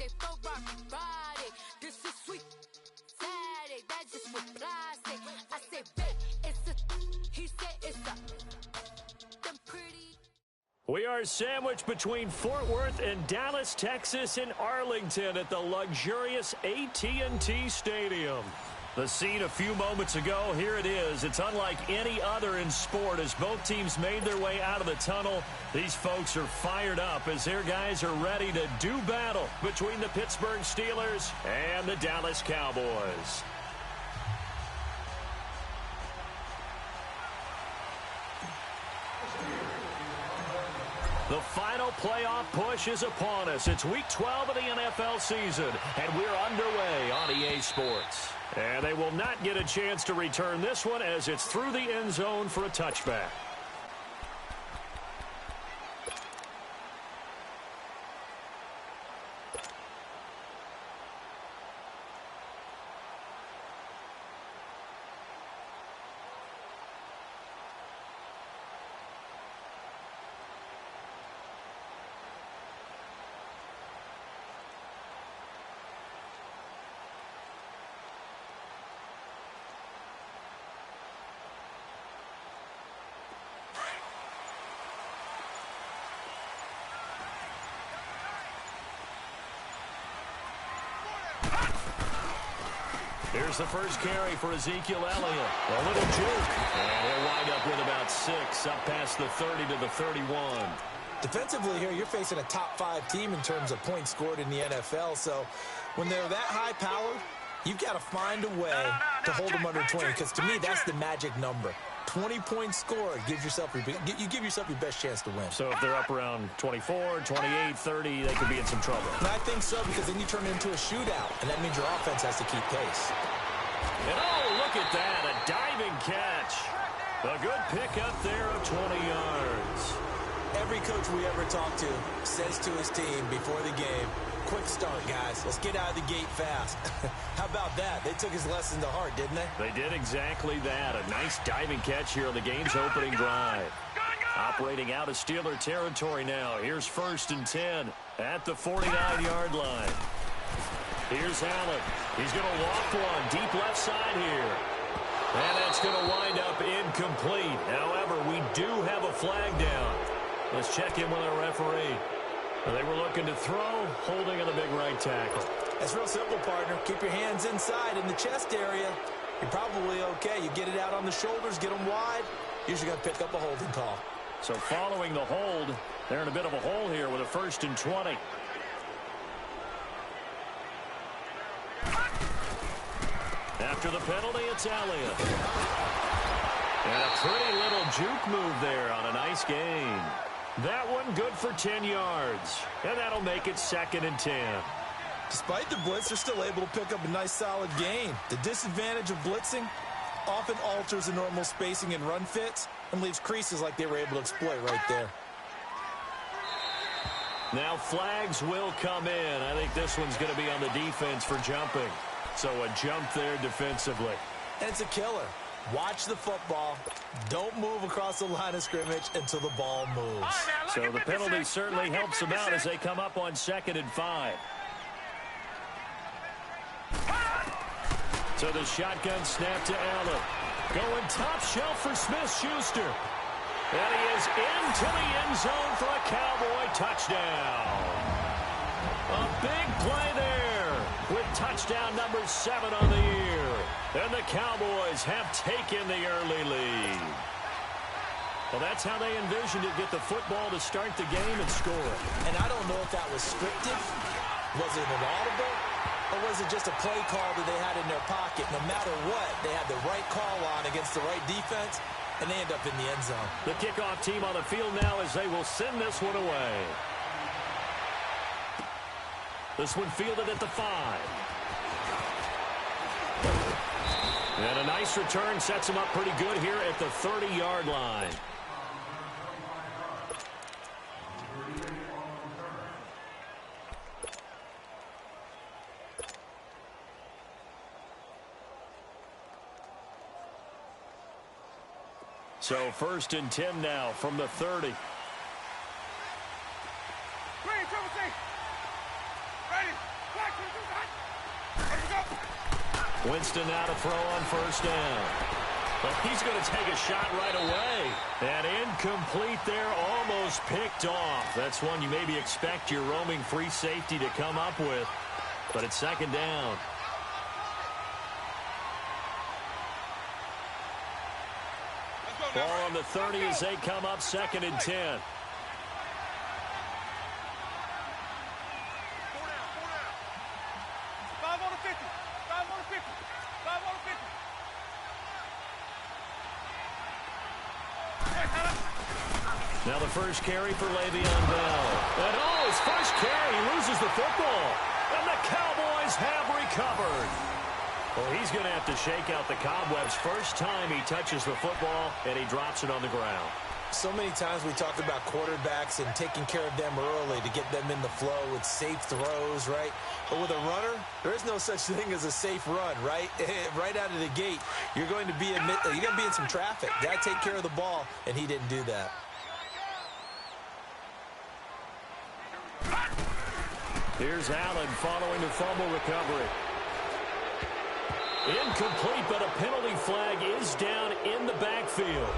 PS4 Broadcast. This is sweet Saturday. That's just what plastic. I say, bet it's a. He said it's a. Them pretty. We are sandwiched between Fort Worth and Dallas, Texas, and Arlington at the luxurious AT&T Stadium. The scene a few moments ago, here it is. It's unlike any other in sport as both teams made their way out of the tunnel. These folks are fired up as their guys are ready to do battle between the Pittsburgh Steelers and the Dallas Cowboys. The final playoff push is upon us. It's Week 12 of the NFL season, and we're underway on EA Sports. And they will not get a chance to return this one as it's through the end zone for a touchback. Here's the first carry for Ezekiel Elliott. A little juke. And he'll wind up with about 6, up past the 30 to the 31. Defensively here, you're facing a top-5 team in terms of points scored in the NFL. So when they're that high-powered, you've got to find a way to hold them under 20. Because to me, that's the magic number. 20-point score gives yourself you give yourself your best chance to win. So if they're up around 24, 28, 30, they could be in some trouble. And I think so, because then you turn it into a shootout, and that means your offense has to keep pace. And oh, look at that, a diving catch. A good pickup there of 20 yards. Every coach we ever talk to says to his team before the game, quick start, guys. Let's get out of the gate fast. How about that? They took his lesson to heart, didn't they? They did exactly that. A nice diving catch here on the game's opening drive. Operating out of Steeler territory now. Here's 1st and 10 at the 49-yard line. Here's Allen. He's going to walk one deep left side here. And that's going to wind up incomplete. However, we do have a flag down. Let's check in with our referee. They were looking to throw, holding on the big right tackle. That's real simple, partner. Keep your hands inside in the chest area. You're probably okay. You get it out on the shoulders, get them wide. Usually going to pick up a holding call. So following the hold, they're in a bit of a hole here with a 1st and 20. After the penalty, it's Elliott. And a pretty little juke move there on a nice gain. That one good for 10 yards. And that'll make it 2nd and 10. Despite the blitz, they're still able to pick up a nice solid gain. The disadvantage of blitzing often alters the normal spacing and run fits and leaves creases like they were able to exploit right there. Now flags will come in. I think this one's going to be on the defense for jumping. So a jump there defensively. And it's a killer. Watch the football. Don't move across the line of scrimmage until the ball moves. So the penalty certainly helps them out as they come up on 2nd and 5. So the shotgun snap to Allen. Going top shelf for Smith-Schuster. And he is into the end zone for a Cowboy touchdown. A big play there with touchdown number 7 on the year. And the Cowboys have taken the early lead. Well, that's how they envisioned it, get the football to start the game and score it. And I don't know if that was scripted. Was it an audible? Or was it just a play call that they had in their pocket? No matter what, they had the right call on against the right defense, and they end up in the end zone. The kickoff team on the field now as they will send this one away. This one fielded at the 5. And a nice return sets him up pretty good here at the 30-yard line. So 1st and 10 now from the 30. Ready. Winston now to throw on first down. But he's going to take a shot right away. And incomplete there, almost picked off. That's one you maybe expect your roaming free safety to come up with. But it's second down. Ball on the 30 as they come up second and 10. Now the first carry for Le'Veon Bell. And his first carry, he loses the football. And the Cowboys have recovered. Well, he's going to have to shake out the cobwebs first time he touches the football, and he drops it on the ground. So many times we talk about quarterbacks and taking care of them early to get them in the flow with safe throws, right? But with a runner, there is no such thing as a safe run, right? Right out of the gate, you're going to be in some traffic. Got to take care of the ball, and he didn't do that. Here's Allen following the fumble recovery. Incomplete, but a penalty flag is down in the backfield.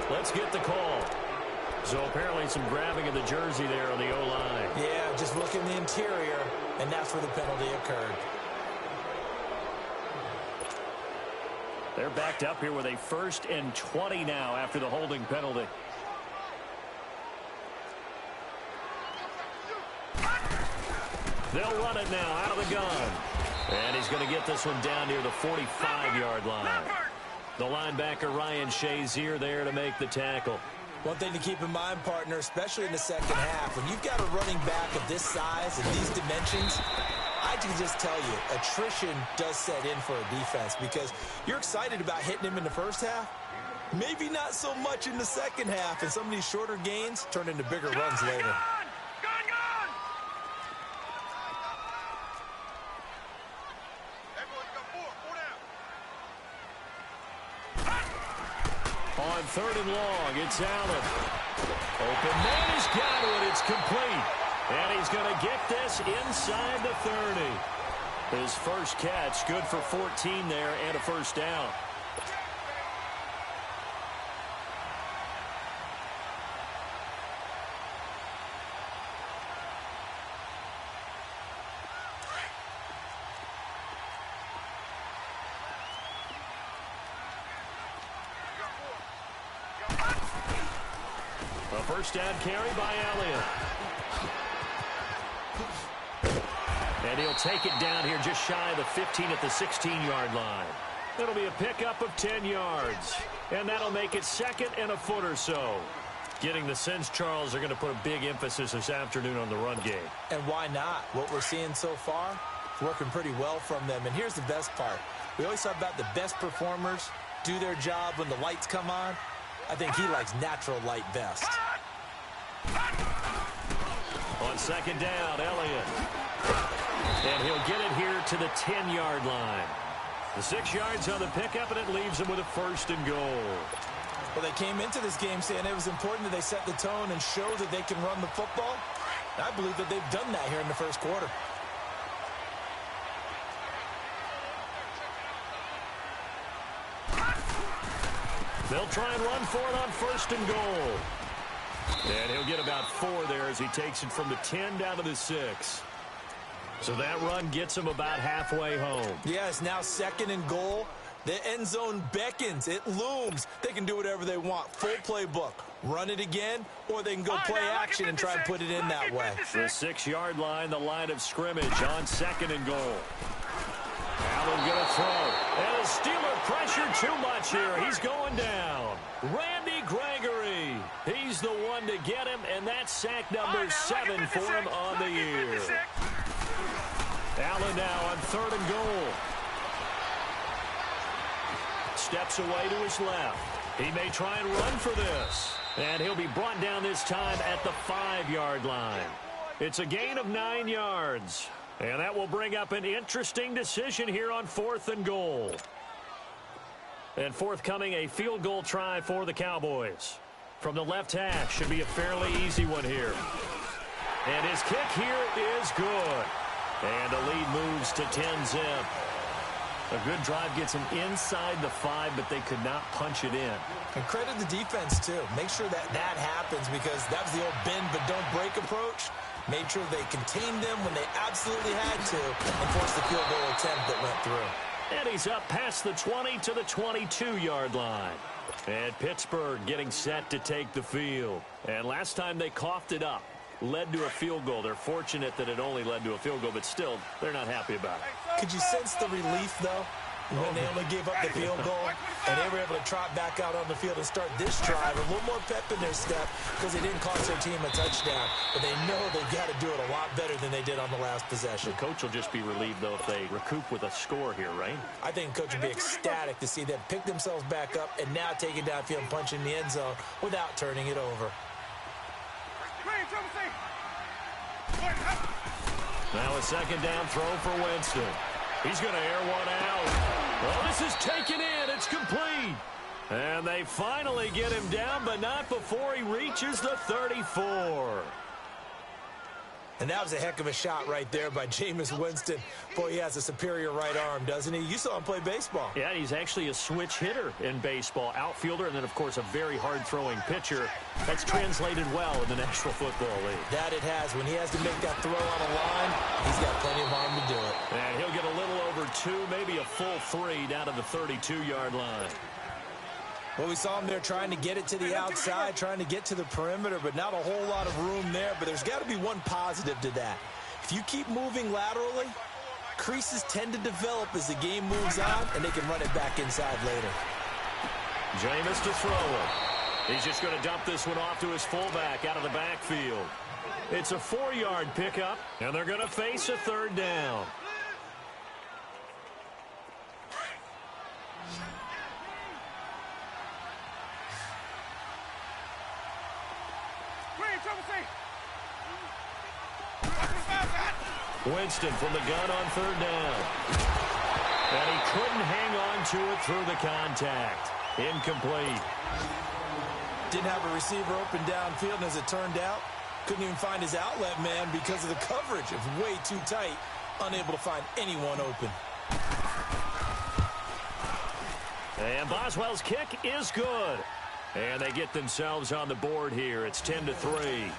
Let's get the call. So apparently some grabbing of the jersey there on the O-line. Yeah, just look in the interior, and that's where the penalty occurred. They're backed up here with a 1st and 20 now after the holding penalty. They'll run it now out of the gun. And he's going to get this one down near the 45-yard line. The linebacker, Ryan Shazier, there to make the tackle. One thing to keep in mind, partner, especially in the second half, when you've got a running back of this size and these dimensions, I can just tell you, attrition does set in for a defense because you're excited about hitting him in the first half. Maybe not so much in the second half, and some of these shorter gains turn into bigger runs later. On 3rd and long, it's Allen. Open man, he's got it. It's complete. And he's going to get this inside the 30. His first catch, good for 14 there and a first down. A first down carry by Elliott. And he'll take it down here just shy of the 15 at the 16-yard line. It'll be a pickup of 10 yards. And that'll make it 2nd and a foot or so. Getting the sense, Charles, they're going to put a big emphasis this afternoon on the run game. And why not? What we're seeing so far, it's working pretty well from them. And here's the best part. We always talk about the best performers do their job when the lights come on. I think he likes natural light best. On 2nd down, Elliott. And he'll get it here to the 10-yard line. The 6 yards on the pickup, and it leaves him with a 1st and goal. Well, they came into this game saying it was important that they set the tone and show that they can run the football. I believe that they've done that here in the first quarter. They'll try and run for it on 1st and goal. And he'll get about 4 there as he takes it from the 10 down to the 6. So that run gets him about halfway home. Yeah, it's now 2nd and goal. The end zone beckons. It looms. They can do whatever they want. Full playbook. Run it again, or they can go play action and try and put it in that way. The 6-yard line, the line of scrimmage on 2nd and goal. Allen going to throw. And the Steeler pressure too much here. He's going down. Randy Gregory. He's the one to get him, and that's sack number 7 for him on the year. Allen now on 3rd and goal. Steps away to his left. He may try and run for this. And he'll be brought down this time at the 5-yard line. It's a gain of 9 yards. And that will bring up an interesting decision here on 4th and goal. And forthcoming, a field goal try for the Cowboys. From the left hash, should be a fairly easy one here. And his kick here is good. And the lead moves to 10-zip. A good drive gets them inside the 5, but they could not punch it in. And credit the defense, too. Make sure that happens, because that was the old bend but don't break approach. Made sure they contained them when they absolutely had to and forced the field goal attempt that went through. And he's up past the 20 to the 22-yard line. And Pittsburgh getting set to take the field. And last time they coughed it up, led to a field goal. They're fortunate that it only led to a field goal, but still, they're not happy about it. Could you sense the relief, though, when they only gave up the field goal and they were able to trot back out on the field and start this drive? A little more pep in their step because they didn't cost their team a touchdown, but they know they've got to do it a lot better than they did on the last possession. The coach will just be relieved, though, if they recoup with a score here, right? I think the coach will be ecstatic to see them pick themselves back up and now take it downfield and punch in the end zone without turning it over. Now a second down throw for Winston. He's going to air one out. Well, this is taken in. It's complete. And they finally get him down, but not before he reaches the 34. And that was a heck of a shot right there by Jameis Winston. Boy, he has a superior right arm, doesn't he? You saw him play baseball. Yeah, he's actually a switch hitter in baseball. Outfielder, and then, of course, a very hard-throwing pitcher. That's translated well in the National Football League. That it has. When he has to make that throw on a line, he's got plenty of arm to do it. And he'll get a little over 2, maybe a full 3 down to the 32-yard line. Well, we saw him there trying to get it to the outside, trying to get to the perimeter, but not a whole lot of room there. But there's got to be one positive to that. If you keep moving laterally, creases tend to develop as the game moves on, and they can run it back inside later. Jameis to throw it. He's just going to dump this one off to his fullback out of the backfield. It's a 4-yard pickup, and they're going to face a third down. Winston from the gun on third down. And he couldn't hang on to it through the contact. Incomplete. Didn't have a receiver open downfield, and as it turned out, couldn't even find his outlet man because of the coverage. It was way too tight, unable to find anyone open. And Boswell's kick is good. And they get themselves on the board here. It's 10-3.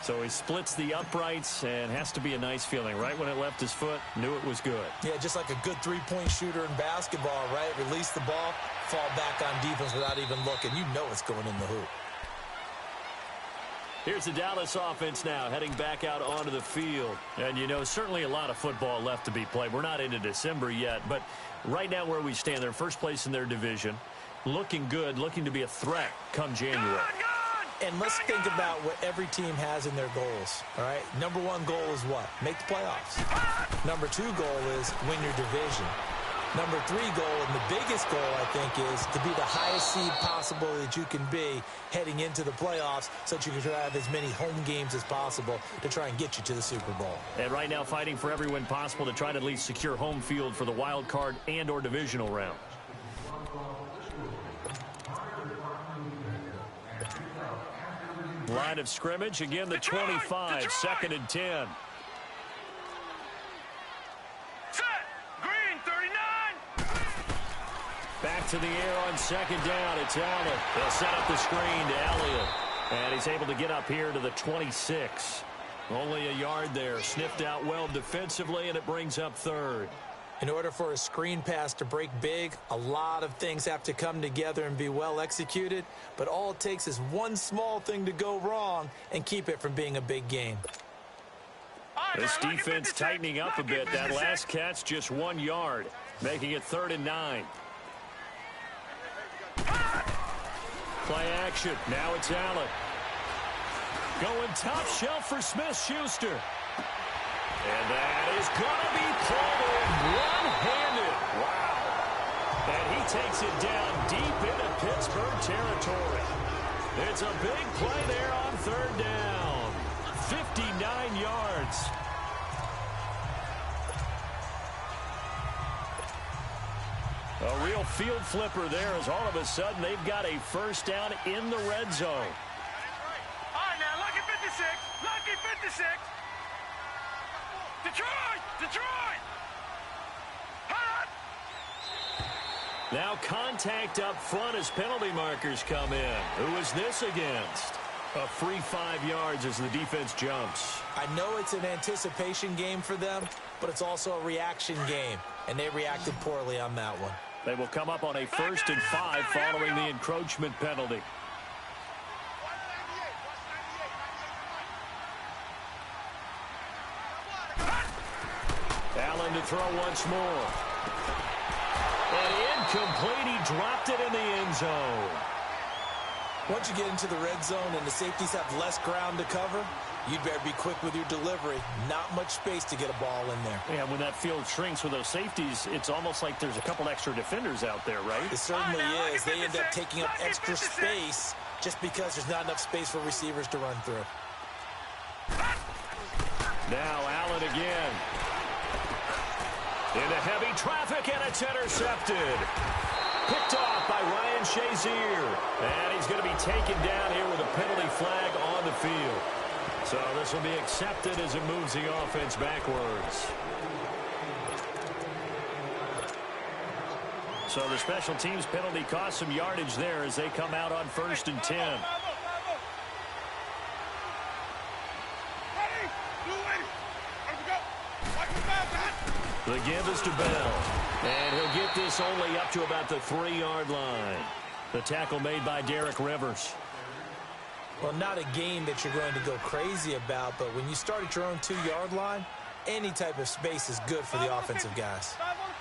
So he splits the uprights, and has to be a nice feeling. Right when it left his foot, knew it was good. Yeah, just like a good three-point shooter in basketball, right? Release the ball, fall back on defense without even looking. You know it's going in the hoop. Here's the Dallas offense now, heading back out onto the field. And, you know, certainly a lot of football left to be played. We're not into December yet, but right now where we stand, they're first place in their division. Looking good, looking to be a threat come January. And let's think about what every team has in their goals, all right? Number 1 goal is what? Make the playoffs. Number 2 goal is win your division. Number 3 goal, and the biggest goal, I think, is to be the highest seed possible that you can be heading into the playoffs so that you can have as many home games as possible to try and get you to the Super Bowl. And right now fighting for every win possible to try to at least secure home field for the wild card and or divisional round. Line of scrimmage, again the 25, second and 10. Set! Green, 39! Back to the air on second down, it's Allen. They'll set up the screen to Elliott. And he's able to get up here to the 26. Only a yard there, sniffed out well defensively, and it brings up third. In order for a screen pass to break big, a lot of things have to come together and be well executed, but all it takes is one small thing to go wrong and keep it from being a big game. This defense tightening up a bit. That last catch just 1 yard, making it 3rd and 9. Play action. Now it's Allen. Going top shelf for Smith-Schuster. And that is going to be pulled in one-handed. Wow. And he takes it down deep into Pittsburgh territory. It's a big play there on third down. 59 yards. A real field flipper there as all of a sudden they've got a first down in the red zone. All right, now, lucky 56. Lucky 56. Detroit! Detroit! Hold Now contact up front as penalty markers come in. Who is this against? A free 5 yards as the defense jumps. I know it's an anticipation game for them, but it's also a reaction game, and they reacted poorly on that one. They will come up on a 1st and 5 following the encroachment penalty. Allen to throw once more. And incomplete. He dropped it in the end zone. Once you get into the red zone and the safeties have less ground to cover, you'd better be quick with your delivery. Not much space to get a ball in there. Yeah, when that field shrinks with those safeties, it's almost like there's a couple extra defenders out there, right? It certainly is. They end up taking up extra space just because there's not enough space for receivers to run through. Now Allen again. Into heavy traffic, and it's intercepted. Picked off by Ryan Shazier. And he's going to be taken down here with a penalty flag on the field. So this will be accepted as it moves the offense backwards. So the special teams penalty cost some yardage there as they come out on 1st and 10. The give is to Bell. And he'll get this only up to about the 3-yard line. The tackle made by Derek Rivers. Well, not a game that you're going to go crazy about, but when you start at your own 2-yard line, any type of space is good for the offensive guys.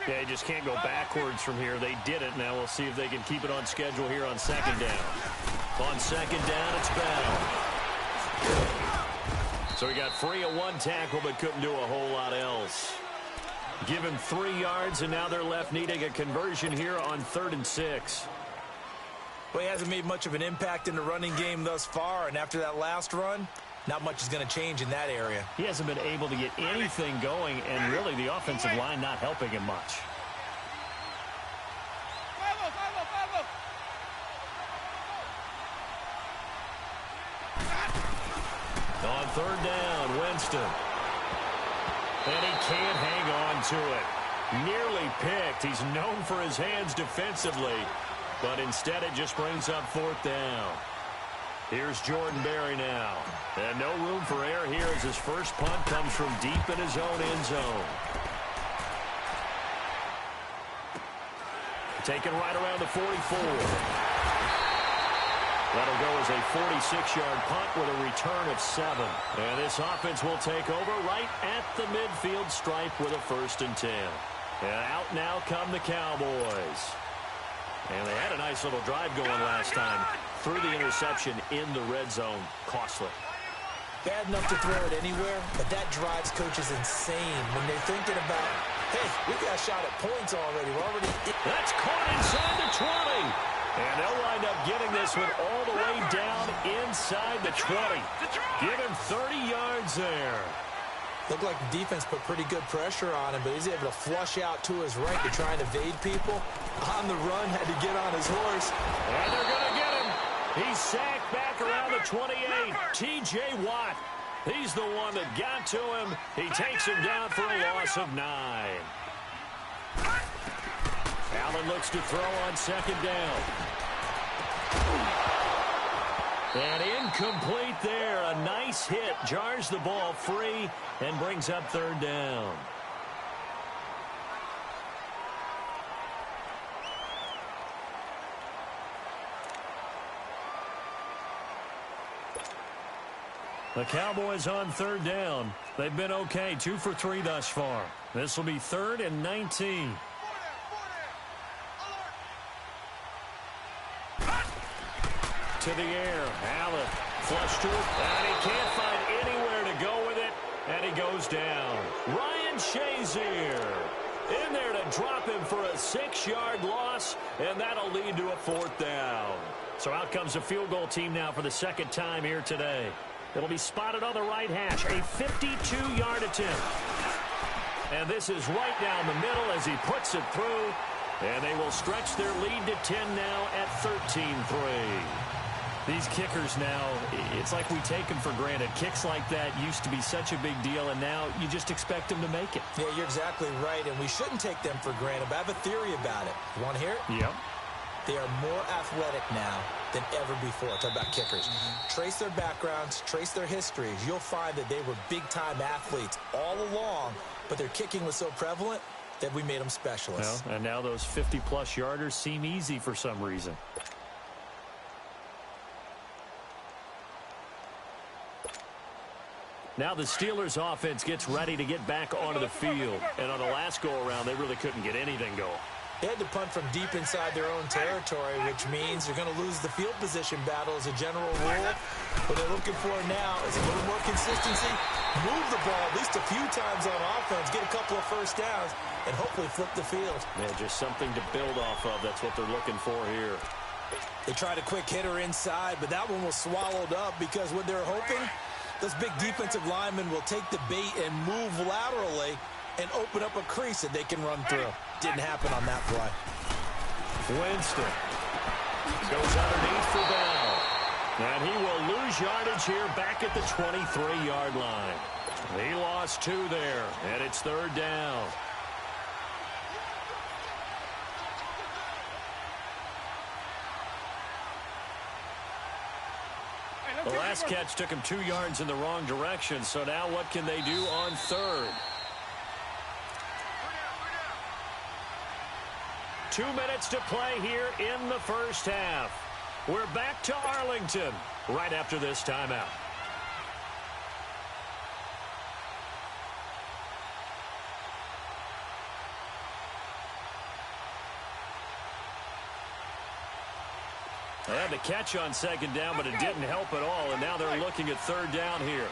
Yeah, you just can't go backwards from here. They did it. Now we'll see if they can keep it on schedule here on 2nd down. On 2nd down, it's Bell. So he got free of 1 tackle, but couldn't do a whole lot else. Give him 3 yards, and now they're left needing a conversion here on 3rd and 6. Well, he hasn't made much of an impact in the running game thus far, and after that last run, not much is going to change in that area. He hasn't been able to get anything going, and really the offensive line not helping him much. On 3rd down, Winston. And he can't hang on to it. Nearly picked. He's known for his hands defensively, but instead it just brings up 4th down. Here's Jordan Berry now. And no room for error here as his first punt comes from deep in his own end zone. Taken right around the 44. That'll go as a 46-yard punt with a return of 7. And this offense will take over right at the midfield stripe with a 1st and 10. And out now come the Cowboys. And they had a nice little drive going last time. Threw the interception in the red zone. Costly. Bad enough to throw it anywhere, but that drives coaches insane when they're thinking about, hey, we got a shot at points already. We're already... That's caught inside the 20. And they'll wind up getting this one all the way down inside the 20. Give him 30 yards there. Looked like the defense put pretty good pressure on him, but he's able to flush out to his right to try and evade people. On the run, had to get on his horse. And they're going to get him. He's sacked back around the 28. T.J. Watt. He's the one that got to him. He takes him down for a loss of 9. Allen looks to throw on 2nd down. And incomplete there. A nice hit. Jars the ball free and brings up 3rd down. The Cowboys on 3rd down. They've been okay. 2 for 3 thus far. This will be 3rd and 19. To the air. Allen flush to it. And he can't find anywhere to go with it. And he goes down. Ryan Shazier in there to drop him for a 6-yard loss. And that'll lead to a 4th down. So out comes the field goal team now for the 2nd time here today. It'll be spotted on the right hash. A 52-yard attempt. And this is right down the middle as he puts it through. And they will stretch their lead to 10 now at 13-3. These kickers now, it's like we take them for granted. Kicks like that used to be such a big deal, and now you just expect them to make it. Yeah, you're exactly right, and we shouldn't take them for granted, but I have a theory about it. You want to hear it? Yep. They are more athletic now than ever before. Talk about kickers. Trace their backgrounds, trace their histories. You'll find that they were big-time athletes all along, but their kicking was so prevalent that we made them specialists. Well, and now those 50-plus yarders seem easy for some reason. Now the Steelers offense gets ready to get back onto the field. And on the last go-around, they really couldn't get anything going. They had to punt from deep inside their own territory, which means they're going to lose the field position battle as a general rule. What they're looking for now is a little more consistency, move the ball at least a few times on offense, get a couple of first downs, and hopefully flip the field. Yeah, just something to build off of. That's what they're looking for here. They tried a quick hitter inside, but that one was swallowed up because what they're hoping, those big defensive linemen will take the bait and move laterally and open up a crease that they can run through. Didn't happen on that play. Winston goes underneath for down. And he will lose yardage here back at the 23-yard line. He lost 2 there, and it's 3rd down. The last catch took him 2 yards in the wrong direction, so now what can they do on 3rd? 2 minutes to play here in the first half. We're back to Arlington right after this timeout. They had the catch on 2nd down, but it didn't help at all, and now they're looking at 3rd down here.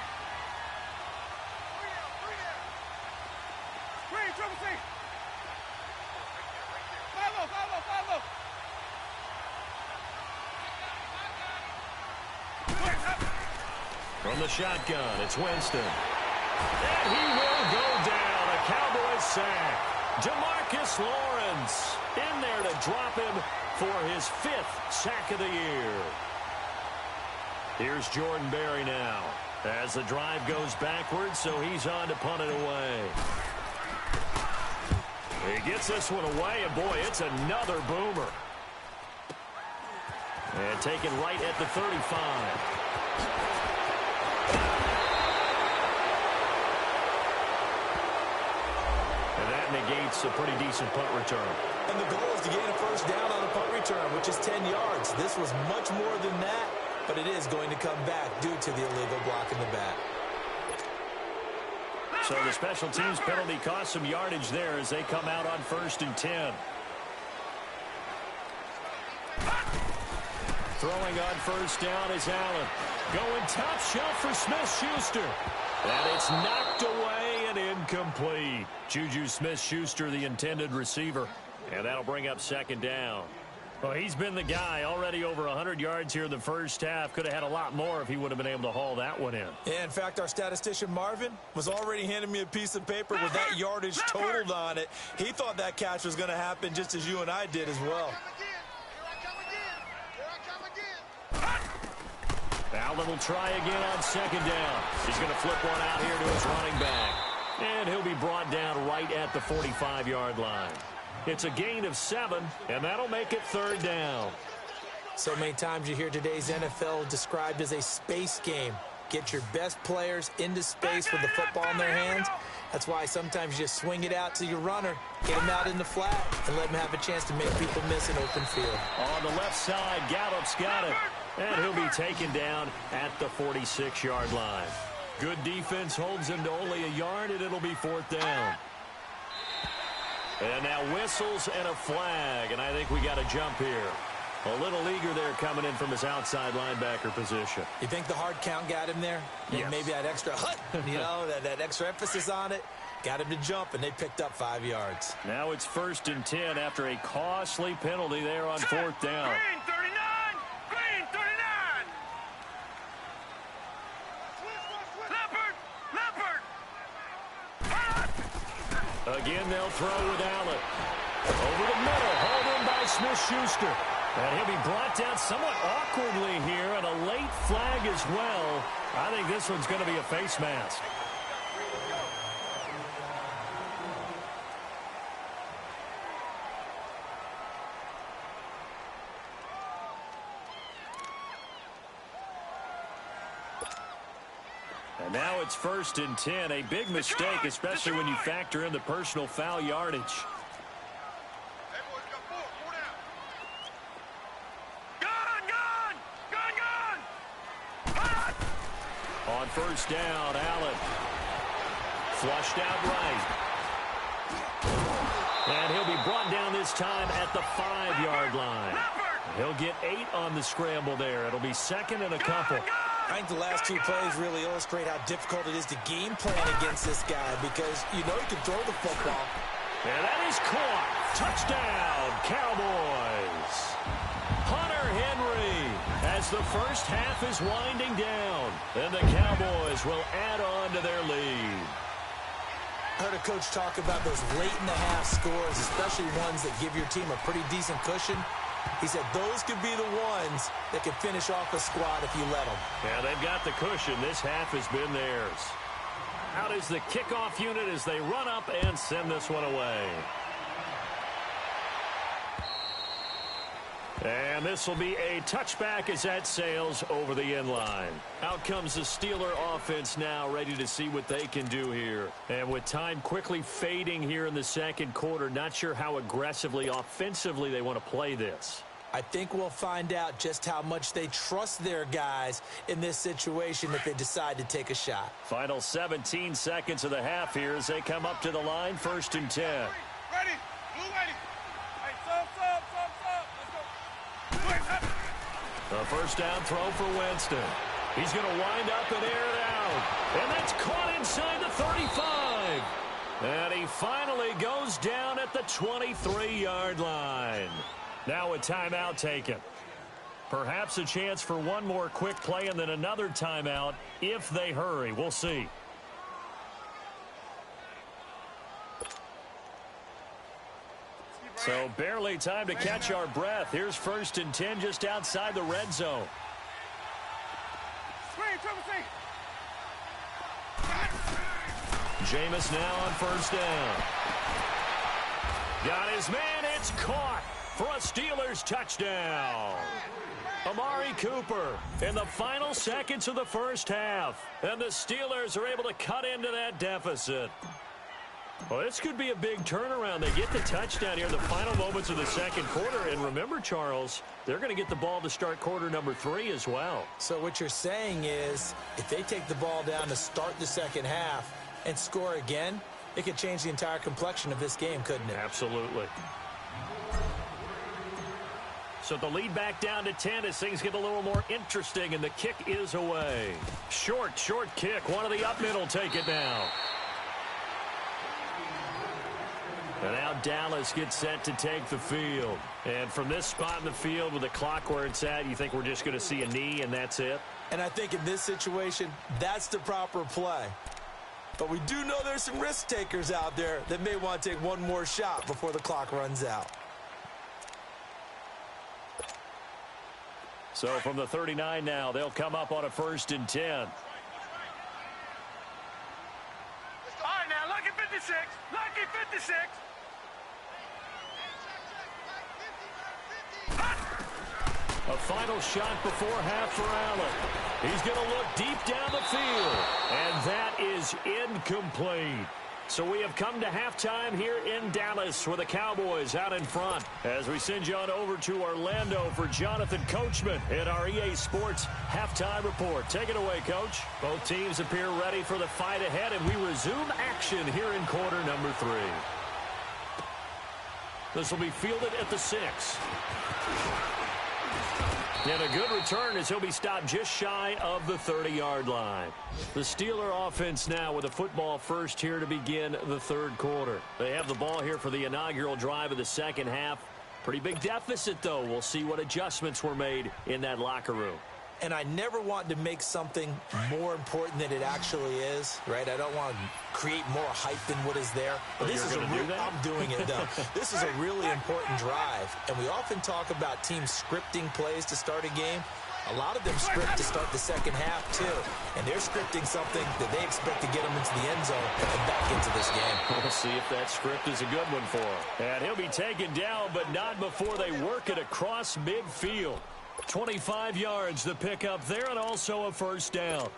From the shotgun, it's Winston. And he will go down. A Cowboys sack. DeMarcus Lawrence in there to drop him for his 5th sack of the year. Here's Jordan Berry now as the drive goes backwards, so he's on to punt it away. He gets this one away, and boy, it's another boomer. And taken right at the 35. Negates a pretty decent punt return. And the goal is to gain a first down on a punt return, which is 10 yards. This was much more than that, but it is going to come back due to the illegal block in the back. So the special teams penalty cost some yardage there as they come out on 1st and 10. Throwing on 1st down is Allen. Going top shelf for Smith-Schuster. And it's knocked away and incomplete. Juju Smith-Schuster, the intended receiver. And that'll bring up 2nd down. Well, he's been the guy already over 100 yards here in the first half. Could have had a lot more if he would have been able to haul that one in. Yeah, in fact, our statistician Marvin was already handing me a piece of paper with that yardage totaled on it. He thought that catch was going to happen just as you and I did as well. Allen will try again on 2nd down. He's going to flip one out here to his running back. And he'll be brought down right at the 45-yard line. It's a gain of 7, and that'll make it 3rd down. So many times you hear today's NFL described as a space game. Get your best players into space with the football in their hands. That's why sometimes you just swing it out to your runner, get him out in the flat, and let him have a chance to make people miss an open field. On the left side, Gallup's got it. And he'll be taken down at the 46-yard line. Good defense holds him to only a yard, and it'll be 4th down. And now whistles and a flag, and I think we got a jump here. A little eager there coming in from his outside linebacker position. You think the hard count got him there? Yes. Maybe that extra that extra emphasis on it got him to jump, and they picked up 5 yards. Now it's 1st and 10 after a costly penalty there on 4th down. Green 39! Green 39! Leopard! Again, they'll throw with Allen. Over the middle, hauled in by Smith-Schuster. And he'll be brought down somewhat awkwardly here, and a late flag as well. I think this one's going to be a face mask. And now it's 1st and 10. A big mistake, especially when you factor in the personal foul yardage. On 1st down, Allen. Flushed out right. And he'll be brought down this time at the 5-yard line. He'll get 8 on the scramble there. It'll be 2nd and a couple. I think the last 2 plays really illustrate how difficult it is to game plan against this guy because you know he can throw the football. And that is caught. Touchdown, Cowboys. Hunter Henry as the first half is winding down. And the Cowboys will add on to their lead. I heard a coach talk about those late-in-the-half scores, especially ones that give your team a pretty decent cushion. He said those could be the ones that can finish off a squad if you let them. Yeah, they've got the cushion. This half has been theirs. Out is the kickoff unit as they run up and send this one away. And this will be a touchback as that sails over the end line. Out comes the Steeler offense now, ready to see what they can do here. And with time quickly fading here in the second quarter, not sure how aggressively, offensively they want to play this. I think we'll find out just how much they trust their guys in this situation if they decide to take a shot. Final 17 seconds of the half here as they come up to the line, 1st and 10. Ready. Blue ready. Hey, sub. The first down throw for Winston. He's going to wind up and air it out. And that's caught inside the 35. And he finally goes down at the 23-yard line. Now a timeout taken. Perhaps a chance for one more quick play and then another timeout if they hurry. We'll see. So barely time to catch our breath. Here's 1st and 10 just outside the red zone. Jameis now on 1st down. Got his man. It's caught for a Steelers touchdown. Amari Cooper in the final seconds of the first half. And the Steelers are able to cut into that deficit. Well, this could be a big turnaround. They get the touchdown here in the final moments of the second quarter. And remember, Charles, they're going to get the ball to start quarter number 3 as well. So what you're saying is if they take the ball down to start the second half and score again, it could change the entire complexion of this game, couldn't it? Absolutely. So the lead back down to 10 as things get a little more interesting, and the kick is away. Short kick. One of the up middle take it now. And now Dallas gets set to take the field. And from this spot in the field with the clock where it's at, you think we're just going to see a knee and that's it? And I think in this situation, that's the proper play. But we do know there's some risk takers out there that may want to take one more shot before the clock runs out. So from the 39 now, they'll come up on a 1st and 10. All right, now, lucky 56. Lucky 56. A final shot before half for Allen. He's going to look deep down the field. And that is incomplete. So we have come to halftime here in Dallas with the Cowboys out in front. As we send you on over to Orlando for Jonathan Coachman in our EA Sports Halftime Report. Take it away, Coach. Both teams appear ready for the fight ahead, and we resume action here in quarter number 3. This will be fielded at the 6. And a good return as he'll be stopped just shy of the 30-yard line. The Steeler offense now with a football first here to begin the third quarter. They have the ball here for the inaugural drive of the second half. Pretty big deficit, though. We'll see what adjustments were made in that locker room. and I never want to make something more important than it actually is, right? I don't want to create more hype than what is there. But this is I'm doing it, though. This is a really important drive, and we often talk about teams scripting plays to start a game. A lot of them script to start the second half, too. And they're scripting something that they expect to get them into the end zone and back into this game. We'll see if that script is a good one for him. And he'll be taken down, but not before they work it across midfield. 25 yards the pickup there, and also a first down.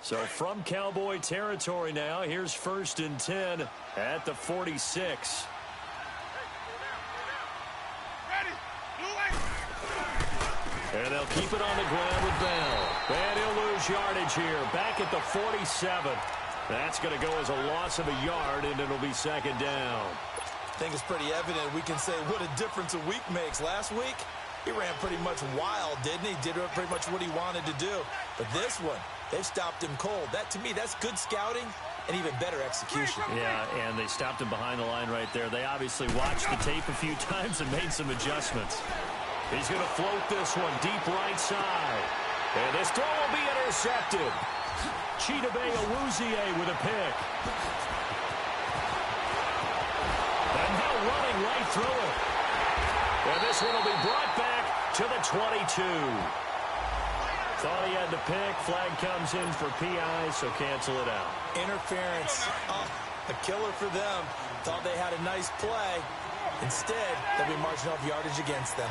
So from Cowboy territory now, here's 1st and 10 at the 46. And they'll keep it on the ground with Bell. And he'll lose yardage here, back at the 47. That's going to go as a loss of a yard, and it'll be second down. I think it's pretty evident. We can say what a difference a week makes. Last week, he ran pretty much wild, didn't he? Did pretty much what he wanted to do. But this one, they've stopped him cold. That, to me, that's good scouting and even better execution. Yeah, and they stopped him behind the line right there. They obviously watched the tape a few times and made some adjustments. He's going to float this one deep right side. And this throw will be intercepted. Chidobe Awuzie with a pick. And now running right through it. And this one will be brought back to the 22. Thought he had the pick. Flag comes in for PI, so cancel it out. Interference. Oh, a killer for them. Thought they had a nice play. Instead, they'll be marching off yardage against them.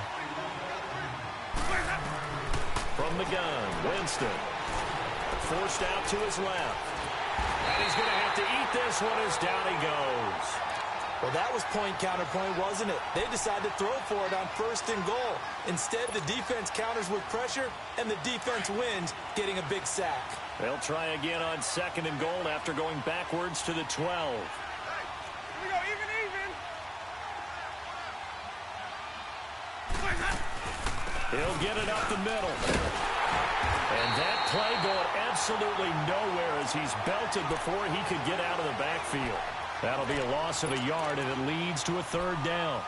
From the gun, Winston. Forced out to his left. And he's going to have to eat this one as down he goes. Well, that was point counterpoint, wasn't it? They decided to throw for it on 1st and goal. Instead, the defense counters with pressure, and the defense wins, getting a big sack. They'll try again on 2nd and goal after going backwards to the 12. Here we go, even. He'll get it up the middle. And that play going absolutely nowhere as he's belted before he could get out of the backfield. That'll be a loss of a yard, and it leads to a 3rd down.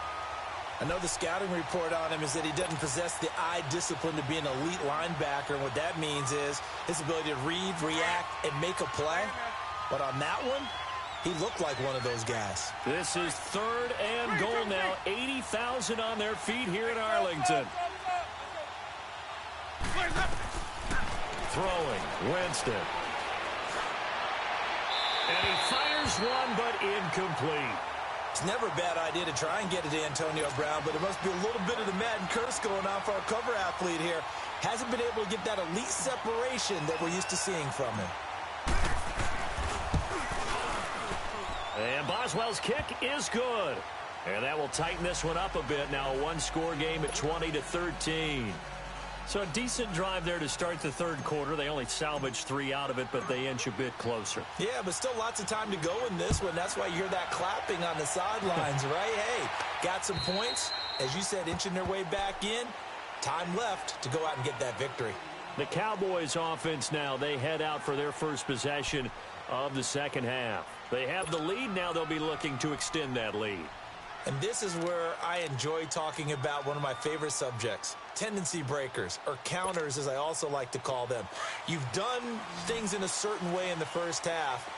I know the scouting report on him is that he doesn't possess the eye discipline to be an elite linebacker. And what that means is his ability to read, react, and make a play. But on that one, he looked like one of those guys. This is 3rd and goal now. 80,000 on their feet here in Arlington. Throwing, Winston. And he fires one, but incomplete. It's never a bad idea to try and get it to Antonio Brown, but it must be a little bit of the Madden curse going on for our cover athlete here. Hasn't been able to get that elite separation that we're used to seeing from him. And Boswell's kick is good. And that will tighten this one up a bit. Now a one-score game at 20-13. So a decent drive there to start the 3rd quarter. They only salvaged 3 out of it, but they inch a bit closer. Yeah, but still lots of time to go in this one. That's why you hear that clapping on the sidelines, right? Hey, got some points. As you said, inching their way back in. Time left to go out and get that victory. The Cowboys offense now, they head out for their first possession of the second half. They have the lead. Now they'll be looking to extend that lead. And this is where I enjoy talking about one of my favorite subjects, tendency breakers, or counters as I also like to call them. You've done things in a certain way in the first half,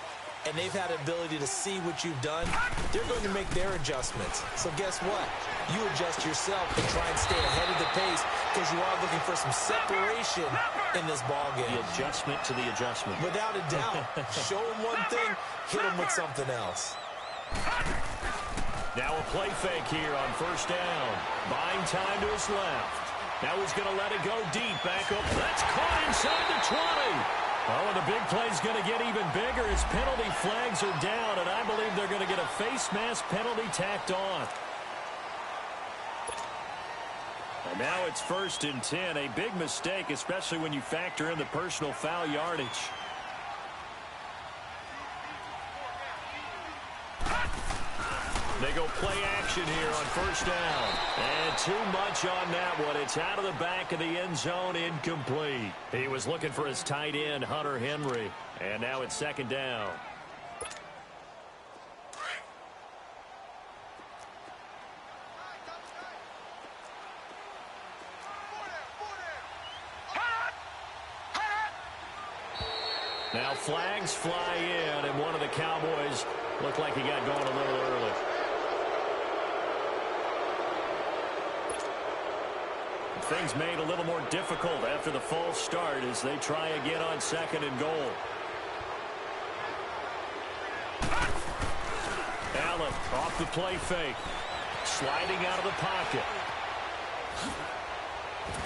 and they've had an ability to see what you've done. They're going to make their adjustments. So guess what? You adjust yourself and try and stay ahead of the pace because you are looking for some separation in this ballgame. The adjustment to the adjustment. Without a doubt. Show them one thing, hit them with something else. Now a play fake here on 1st down. Buying time to his left. Now he's going to let it go deep. Back up. That's caught inside the 20. Oh, and the big play's going to get even bigger as penalty flags are down, and I believe they're going to get a face mask penalty tacked on. And now it's 1st and 10. A big mistake, especially when you factor in the personal foul yardage. They go play action here on 1st down. And too much on that one. It's out of the back of the end zone, incomplete. He was looking for his tight end, Hunter Henry. And now it's 2nd down. Now flags fly in, and one of the Cowboys looked like he got going a little early. Things made a little more difficult after the false start as they try again on 2nd and goal. Allen off the play fake. Sliding out of the pocket.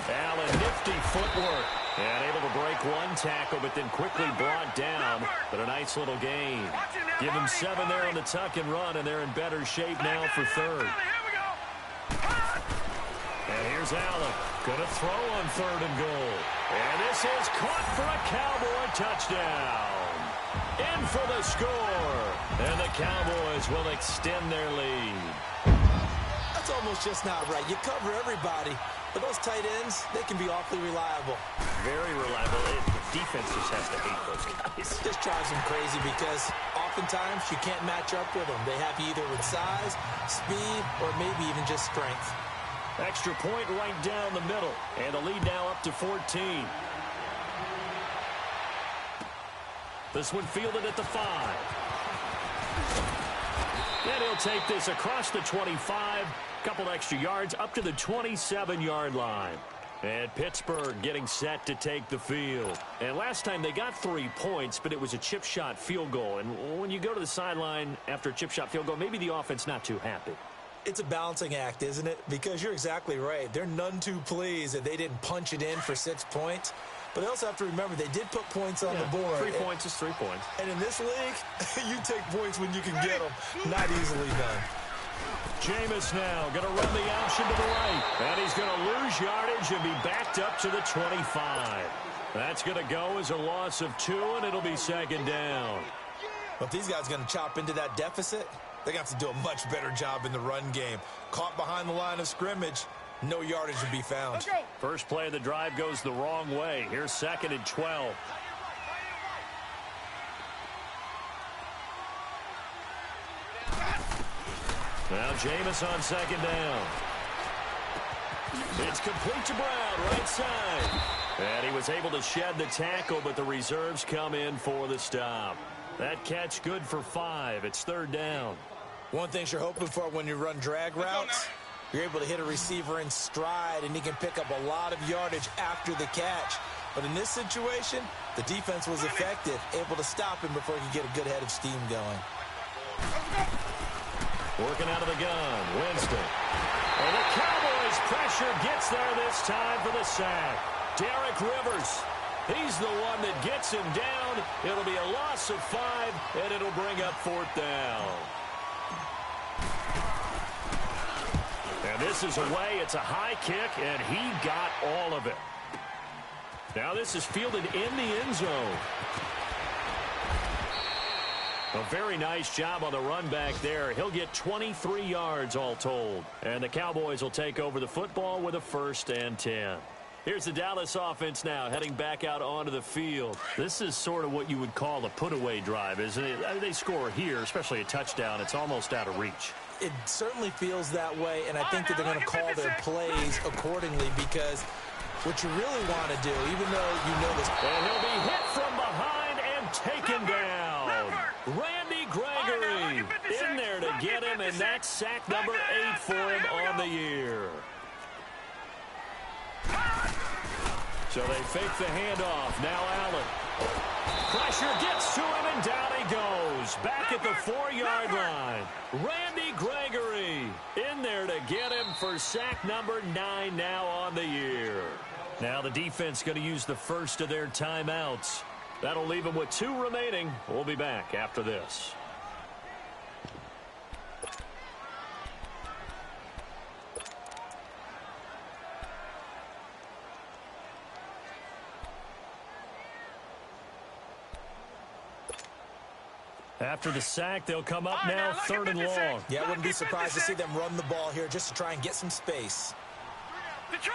Allen, nifty footwork. And able to break one tackle, but then quickly brought down. But a nice little gain. Give him 7 there on the tuck and run, and they're in better shape now for 3rd. And here's Allen. Going to throw on 3rd and goal. And this is caught for a Cowboy touchdown. In for the score. And the Cowboys will extend their lead. That's almost just not right. You cover everybody. But those tight ends, they can be awfully reliable. Very reliable. The defense just has to hate those guys. This drives them crazy because oftentimes you can't match up with them. They have you either with size, speed, or maybe even just strength. Extra point right down the middle. And the lead now up to 14. This one fielded at the 5. And he'll take this across the 25. Couple extra yards up to the 27-yard line. And Pittsburgh getting set to take the field. And last time they got 3 points, but it was a chip shot field goal. And when you go to the sideline after a chip shot field goal, maybe the offense not too happy. It's a balancing act, isn't it? Because you're exactly right. They're none too pleased that they didn't punch it in for 6 points. But they also have to remember they did put points on the board. 3 points is 3 points. And in this league, you take points when you can get them. Not easily done. Jameis now going to run the option to the right. And he's going to lose yardage and be backed up to the 25. That's going to go as a loss of 2, and it'll be 2nd down. But if these guys are going to chop into that deficit, they're going to have to do a much better job in the run game. Caught behind the line of scrimmage, no yardage to be found. Okay. First play of the drive goes the wrong way. Here's 2nd and 12. Now Jameis on 2nd down. It's complete to Brown, right side. And he was able to shed the tackle, but the reserves come in for the stop. That catch good for 5. It's 3rd down. One thing you're hoping for when you run drag routes, you're able to hit a receiver in stride, and he can pick up a lot of yardage after the catch. But in this situation, the defense was effective, able to stop him before he could get a good head of steam going. Working out of the gun, Winston. And the Cowboys' pressure gets there this time for the sack. Derek Rivers. He's the one that gets him down. It'll be a loss of 5, and it'll bring up 4th down. And this is away. It's a high kick, and he got all of it. Now this is fielded in the end zone. A very nice job on the run back there. He'll get 23 yards all told. And the Cowboys will take over the football with a 1st and 10. Here's the Dallas offense now heading back out onto the field. This is sort of what you would call a put-away drive, isn't it? I mean, they score here, especially a touchdown. It's almost out of reach. It certainly feels that way, and I think that they're going to call their plays accordingly because what you really want to do, even though you know this. And he'll be hit from behind and taken down. Randy Gregory in there to get him, and that's sack number 8 for him on the year. So they fake the handoff. Now Allen. Pressure gets to him, and down he goes. Back at the 4-yard line. Randy Gregory in there to get him for sack number 9 now on the year. Now the defense going to use the first of their timeouts. That'll leave them with 2 remaining. We'll be back after this. After the sack, they'll come up now 3rd and long. Yeah, I wouldn't be surprised to see them run the ball here just to try and get some space. Detroit!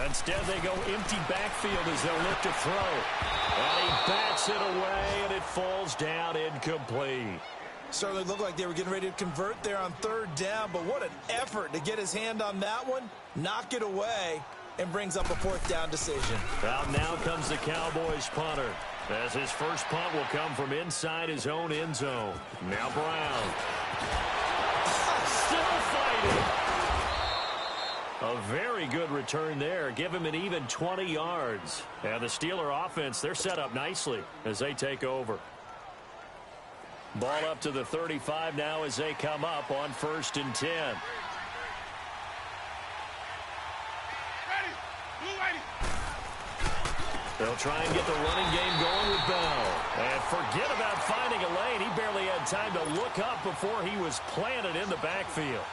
Instead, they go empty backfield as they'll look to throw. And he bats it away, and it falls down incomplete. Certainly looked like they were getting ready to convert there on 3rd down, but what an effort to get his hand on that one, knock it away, and brings up a 4th down decision. Out now comes the Cowboys punter, as his first punt will come from inside his own end zone. Now Brown. Still fighting. A very good return there. Give him an even 20 yards. And the Steeler offense, they're set up nicely as they take over. Ball up to the 35 now as they come up on 1st and 10. They'll try and get the running game going with Bell. And forget about finding a lane. He barely had time to look up before he was planted in the backfield.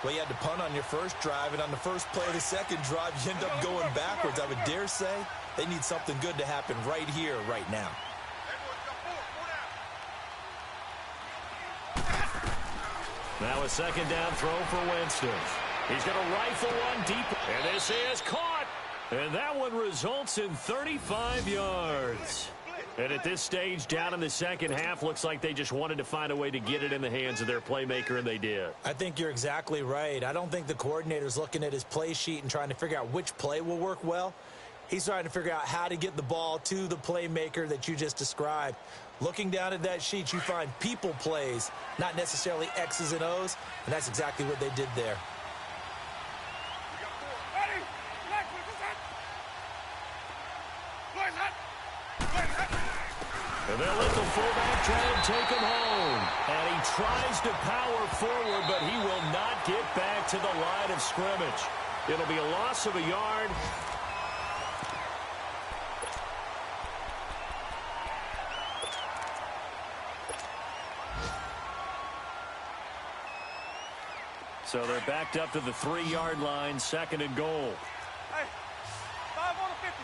Well, you had to punt on your first drive, and on the first play of the second drive, you end up going backwards. I would dare say they need something good to happen right here, right now. Now a 2nd down throw for Winston. He's going to rifle one deep, and this is caught. And that one results in 35 yards. And at this stage, down in the second half, looks like they just wanted to find a way to get it in the hands of their playmaker, and they did. I think you're exactly right. I don't think the coordinator's looking at his play sheet and trying to figure out which play will work well. He's trying to figure out how to get the ball to the playmaker that you just described. Looking down at that sheet, you find people plays, not necessarily X's and O's, and that's exactly what they did there. And they'll let the fullback try and take him home. And he tries to power forward, but he will not get back to the line of scrimmage. It'll be a loss of a yard. So they're backed up to the 3-yard line, 2nd and goal. Hey, 5 on the 50.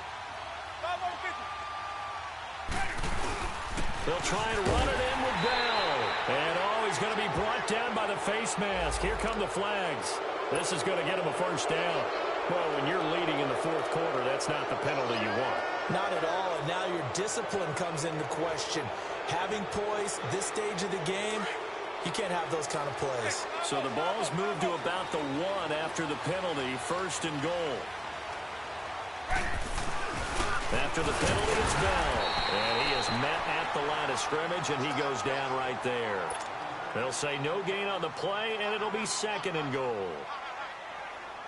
5 on the 50. They'll try and run it in with Bell. And, he's going to be brought down by the face mask. Here come the flags. This is going to get him a 1st down. Well, when you're leading in the 4th quarter, that's not the penalty you want. Not at all, and now your discipline comes into question. Having poise this stage of the game, you can't have those kind of plays. So the ball's moved to about the 1 after the penalty, 1st and goal. After the penalty, it's Bell. And he is met at the line of scrimmage, and he goes down right there. They'll say no gain on the play, and it'll be 2nd and goal.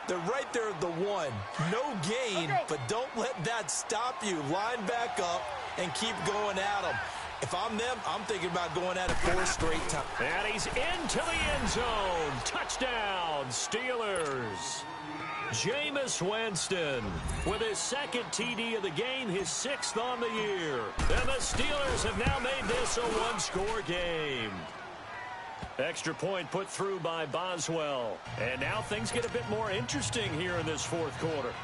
They're right there at the 1. No gain, but don't let that stop you. Line back up and keep going at them. If I'm them, I'm thinking about going at it 4 straight times. And he's into the end zone. Touchdown, Steelers. Jameis Winston with his 2nd TD of the game, his 6th on the year. And the Steelers have now made this a 1-score game. Extra point put through by Boswell. And now things get a bit more interesting here in this 4th quarter.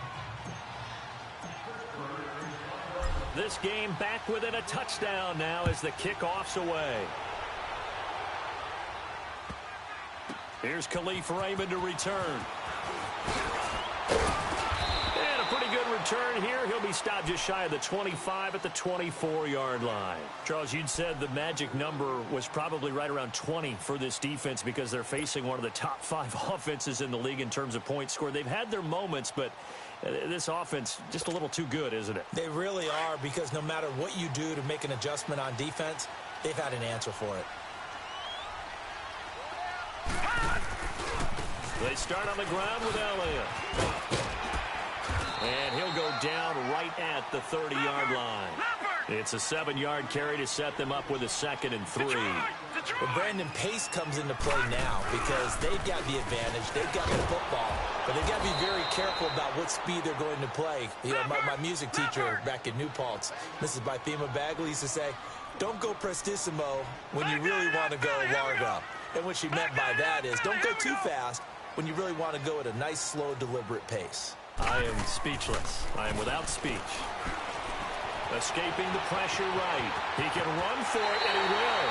This game back within a touchdown now as the kickoff's away. Here's Khalif Raymond to return. And a pretty good return here. He'll be stopped just shy of the 25 at the 24-yard line. Charles, you'd said the magic number was probably right around 20 for this defense because they're facing one of the top 5 offenses in the league in terms of points scored. They've had their moments, but this offense just a little too good, isn't it? They really are, because no matter what you do to make an adjustment on defense, they've had an answer for it. They start on the ground with Elliott. And he'll go down right at the 30-yard line. It's a 7-yard carry to set them up with a 2nd and 3. Well, Brandon, pace comes into play now because they've got the advantage. They've got the football. But they've got to be very careful about what speed they're going to play. You know, my music teacher back in New Paltz, Mrs. Bythema Bagley, used to say, don't go prestissimo when you really want to go largo. And what she meant by that is don't go too fast when you really want to go at a nice, slow, deliberate pace. I am speechless. I am without speech. Escaping the pressure right. He can run for it, and he will.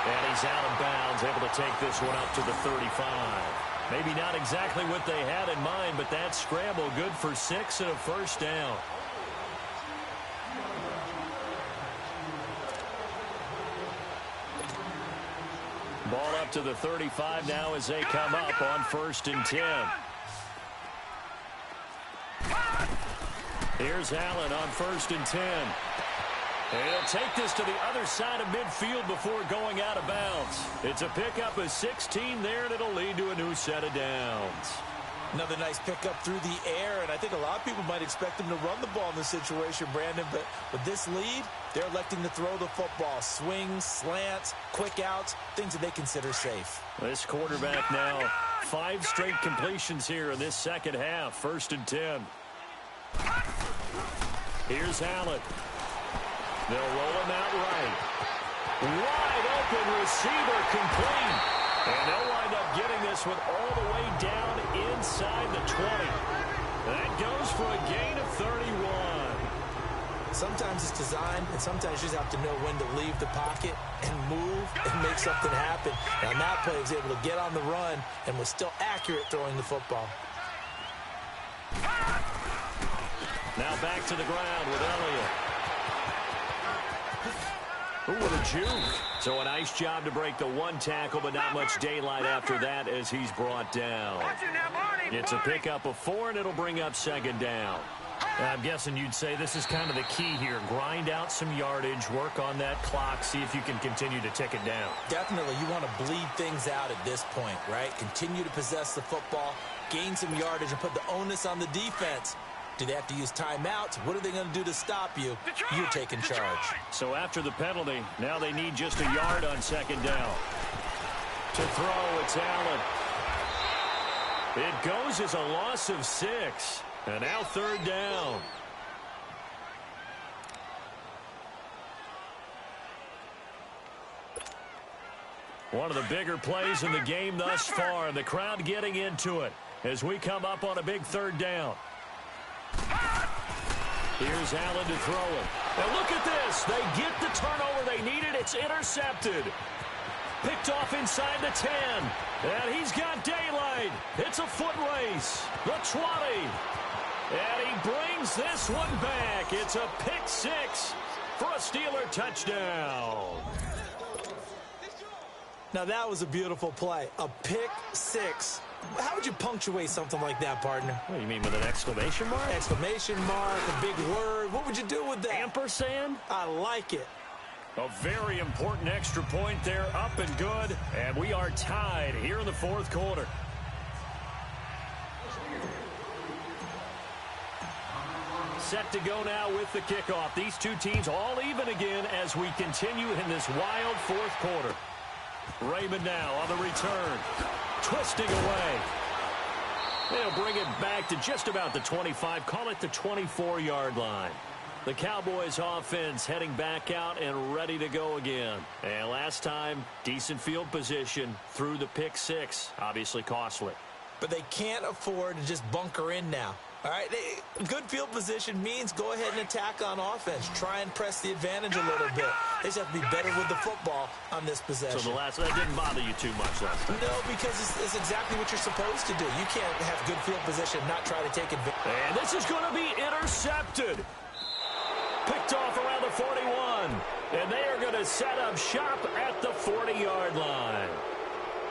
And he's out of bounds, able to take this one up to the 35. Maybe not exactly what they had in mind, but that scramble good for 6 and a 1st down. Ball up to the 35 now as they come up on 1st and 10. Here's Allen on 1st and 10. And he'll take this to the other side of midfield before going out of bounds. It's a pickup of 16 there, and it'll lead to a new set of downs. Another nice pickup through the air, and I think a lot of people might expect him to run the ball in this situation, Brandon, but with this lead, they're electing to throw the football. Swings, slants, quick outs, things that they consider safe. This quarterback now, 5 straight completions here in this second half. 1st and 10. Here's Allen. They'll roll him out right. Wide open receiver complete. And they'll wind up getting this one all the way down inside the 20. That goes for a gain of 31. Sometimes it's designed, and sometimes you just have to know when to leave the pocket and move and make something happen. And on that play, he was able to get on the run and was still accurate throwing the football. Now back to the ground with Elliott. Ooh, what a juke. So a nice job to break the one tackle, but not much daylight after that as he's brought down. It's a pickup of 4, and it'll bring up 2nd down. I'm guessing you'd say this is kind of the key here. Grind out some yardage, work on that clock, see if you can continue to tick it down. Definitely, you want to bleed things out at this point, right? Continue to possess the football, gain some yardage, and put the onus on the defense. Do they have to use timeouts? What are they going to do to stop you? You're taking charge. So after the penalty, now they need just a yard on 2nd down. To throw, it's Allen. It goes as a loss of 6. And now 3rd down. One of the bigger plays in the game thus far, and the crowd getting into it as we come up on a big 3rd down. Here's Allen to throw it. And look at this. They get the turnover they needed. It's intercepted. Picked off inside the 10. And he's got daylight. It's a foot race. The 20. And he brings this one back. It's a pick 6 for a Steeler touchdown. Now that was a beautiful play. A pick 6. How would you punctuate something like that, partner? What do you mean, with an exclamation mark? Exclamation mark, a big word. What would you do with that? Ampersand? I like it. A very important extra point there, up and good. And we are tied here in the 4th quarter. Set to go now with the kickoff. These two teams all even again as we continue in this wild 4th quarter. Raymond now on the return. Twisting away. They'll bring it back to just about the 25. Call it the 24-yard line. The Cowboys offense heading back out and ready to go again. And last time, decent field position through the pick 6. Obviously costly. But they can't afford to just bunker in now. All right, good field position means go ahead and attack on offense. Try and press the advantage a little bit. They just have to be better with the football on this possession. So that didn't bother you too much last time? No, because it's exactly what you're supposed to do. You can't have good field position and not try to take advantage. And this is going to be intercepted. Picked off around the 41. And they are going to set up shop at the 40-yard line.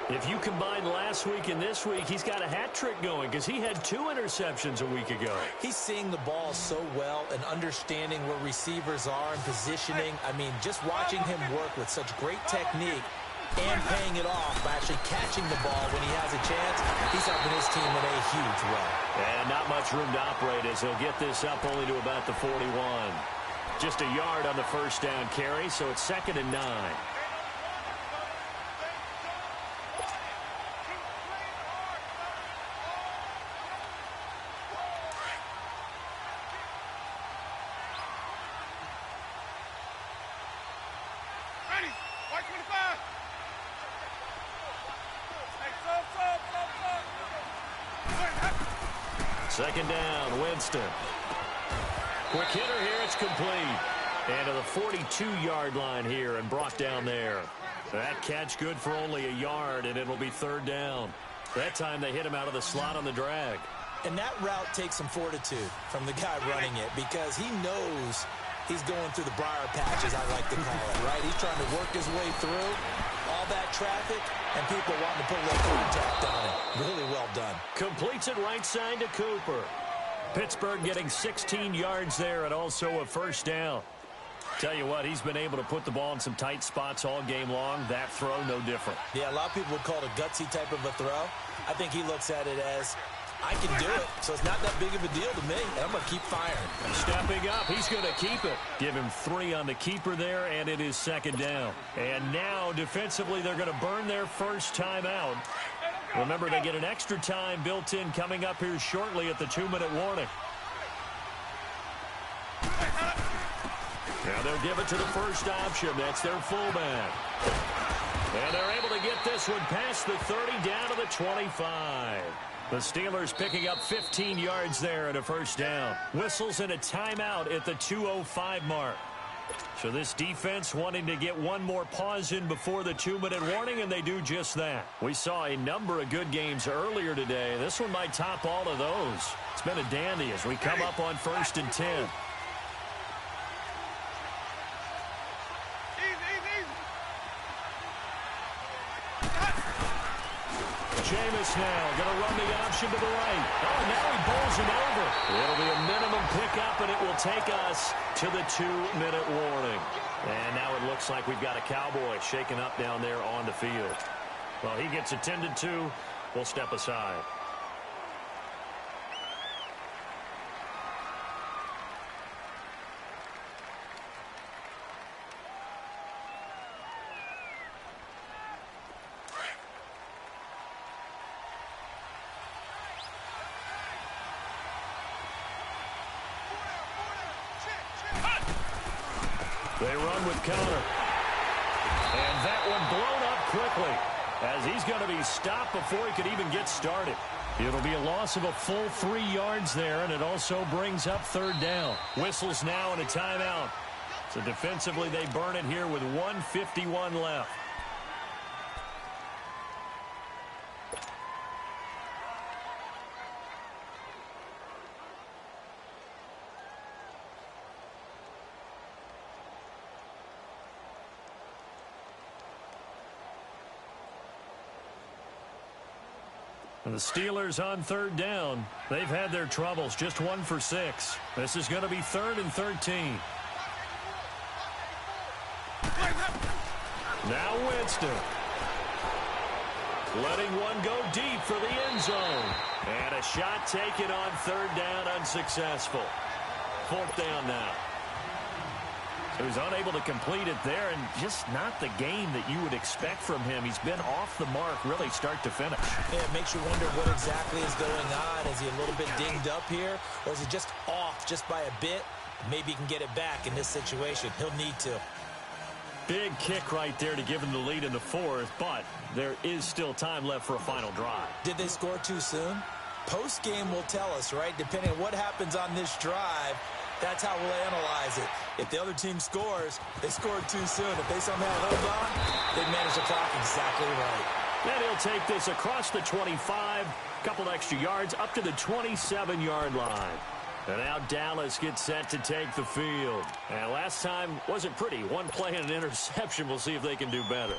If you combine last week and this week, he's got a hat trick going because he had 2 interceptions a week ago. He's seeing the ball so well and understanding where receivers are and positioning. I mean, just watching him work with such great technique and paying it off by actually catching the ball when he has a chance, he's helping his team in a huge way. And not much room to operate as he'll get this up only to about the 41. Just a yard on the 1st down carry, so it's 2nd and 9. Second down, Winston. Quick hitter here, it's complete. And to the 42-yard line here and brought down there. That catch good for only a yard, and it'll be 3rd down. That time they hit him out of the slot on the drag. And that route takes some fortitude from the guy running it because he knows he's going through the briar patch, as I like to call it, right? He's trying to work his way through all that traffic, and people wanting to put a little contact on it. Really well done. Completes it right side to Cooper. Pittsburgh getting 16 yards there and also a first down. Tell you what, he's been able to put the ball in some tight spots all game long. That throw, no different. Yeah, a lot of people would call it a gutsy type of a throw. I think he looks at it as, I can do it, so it's not that big of a deal to me, and I'm going to keep firing. Stepping up, he's going to keep it. Give him 3 on the keeper there, and it is second down. And now, defensively, they're going to burn their first timeout. Remember, they get an extra time built in coming up here shortly at the 2-minute warning. Now they'll give it to the first option. That's their fullback. And they're able to get this one past the 30 down to the 25. The Steelers picking up 15 yards there and a first down. Whistles and a timeout at the 2:05 mark. So this defense wanting to get one more pause in before the 2-minute warning, and they do just that. We saw a number of good games earlier today. This one might top all of those. It's been a dandy as we come up on 1st and 10. Jameis now going to run the option to the right. Oh, now he bowls him over. It'll be a minimum pickup, and it will take us to the 2-minute warning. And now it looks like we've got a Cowboy shaken up down there on the field. Well, he gets attended to. We'll step aside. They run with Connor. And that one blown up quickly as he's going to be stopped before he could even get started. It'll be a loss of a full 3 yards there, and it also brings up 3rd down. Whistles now and a timeout. So defensively, they burn it here with 1:51 left. And the Steelers on 3rd down. They've had their troubles, just 1 for 6. This is going to be 3rd and 13. Now Winston. Letting one go deep for the end zone. And a shot taken on 3rd down, unsuccessful. 4th down now. He was unable to complete it there, and just not the game that you would expect from him. He's been off the mark really start to finish. Yeah, it makes you wonder what exactly is going on. Is he a little bit dinged up here, or is he just off just by a bit? Maybe he can get it back in this situation. He'll need to. Big kick right there to give him the lead in the 4th, but there is still time left for a final drive. Did they score too soon? Post-game will tell us, right? Depending on what happens on this drive, that's how we'll analyze it. If the other team scores, they scored too soon. If they somehow hold on, they manage the clock exactly right. And he'll take this across the 25, couple extra yards, up to the 27-yard line. And now Dallas gets set to take the field. And last time wasn't pretty. One play and an interception. We'll see if they can do better.